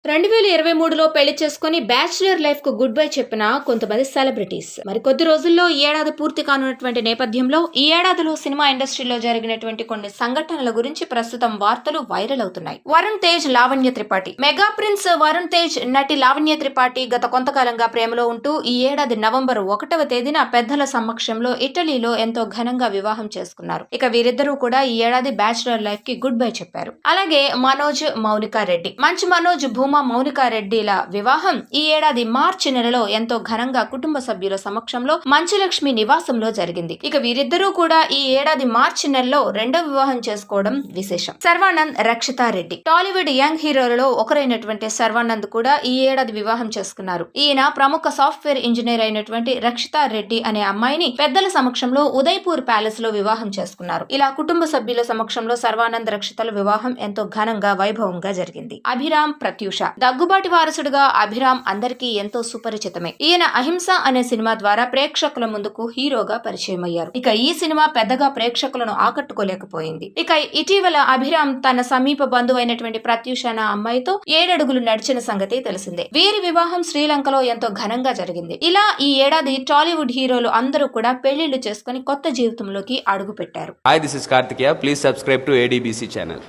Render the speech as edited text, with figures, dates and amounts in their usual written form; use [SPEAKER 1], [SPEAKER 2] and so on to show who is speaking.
[SPEAKER 1] 2023లో పెళ్లి చేసుకుని bachelor life కు గుడ్ బై చెప్పిన కొంతమంది సెలబ్రిటీస్ మరికొద్ది రోజుల్లో ఈ ఏడాది పూర్తి కానున్నటువంటి నేపథ్యంలో ఈ ఏడాదిలో సినిమా ఇండస్ట్రీలో జరిగినటువంటి కొన్ని సంఘటనల గురించి ప్రస్తుతం వార్తలు వైరల్ అవుతున్నాయి. వరుణ్ తేజ్, లావణ్య త్రిపాఠి. మెగా ప్రిన్స్ వరుణ్ తేజ్ నటి లావణ్య త్రిపాఠి గత కొంతకాలంగా ప్రేమలో ఉంటూ ఈ ఏడాది నవంబర్ 1వ తేదీన పెద్దల సమక్షంలో ఇటలీలో ఎంతో ఘనంగా వివాహం చేసుకున్నారు. ఇక వీరిద్దరూ కూడా ఈ ఏడాది బ్యాచిలర్ లైఫ్ కి గుడ్ బై చెప్పారు. అలాగే మనోజ్, మౌనికా రెడ్డి. మంచు మనోజ్, మౌనికా రెడ్డిల వివాహం ఈ ఏడాది మార్చి నెలలో ఎంతో ఘనంగా కుటుంబ సభ్యుల సమక్షంలో మంచులక్ష్మి నివాసంలో జరిగింది. ఇక వీరిద్దరూ కూడా ఈ ఏడాది మార్చి నెలలో రెండో వివాహం చేసుకోవడం విశేషం. శర్వానంద్, రక్షితారెడ్డి. టాలీవుడ్ యంగ్ హీరోలలో ఒకరైనటువంటి శర్వానంద్ కూడా ఈ ఏడాది వివాహం చేసుకున్నారు. ఈయన ప్రముఖ సాఫ్ట్వేర్ ఇంజనీర్ అయినటువంటి రక్షితారెడ్డి అనే అమ్మాయిని పెద్దల సమక్షంలో ఉదయపూర్ ప్యాలెస్ లో వివాహం చేసుకున్నారు. ఇలా కుటుంబ సభ్యుల సమక్షంలో శర్వానంద్, రక్షితల వివాహం ఎంతో ఘనంగా వైభవంగా జరిగింది. అభిరామ్, ప్రత్యూష. దగ్గుబాటి వారసుడుగా అభిరామ్ అందరికీ ఎంతో సుపరిచితమే. ఈయన అహింస అనే సినిమా ద్వారా ప్రేక్షకుల ముందుకు హీరోగా పరిచయం అయ్యారు. ఇక ఈ సినిమా పెద్దగా ప్రేక్షకులను ఆకట్టుకోలేకపోయింది. ఇక ఇటీవల అభిరామ్ తన సమీప బంధువైనటువంటి ప్రత్యూష అనే అమ్మాయితో 7 అడుగులు నడిచిన సంగతి తెలిసిందే. వీరి వివాహం శ్రీలంకలో ఎంతో ఘనంగా జరిగింది. ఇలా ఈ ఏడాది టాలీవుడ్ హీరోలు అందరూ కూడా పెళ్లిళ్లు చేసుకుని కొత్త జీవితంలోకి అడుగు పెట్టారు.
[SPEAKER 2] Hi, this is Karthikeya. Please subscribe to ADBC channel.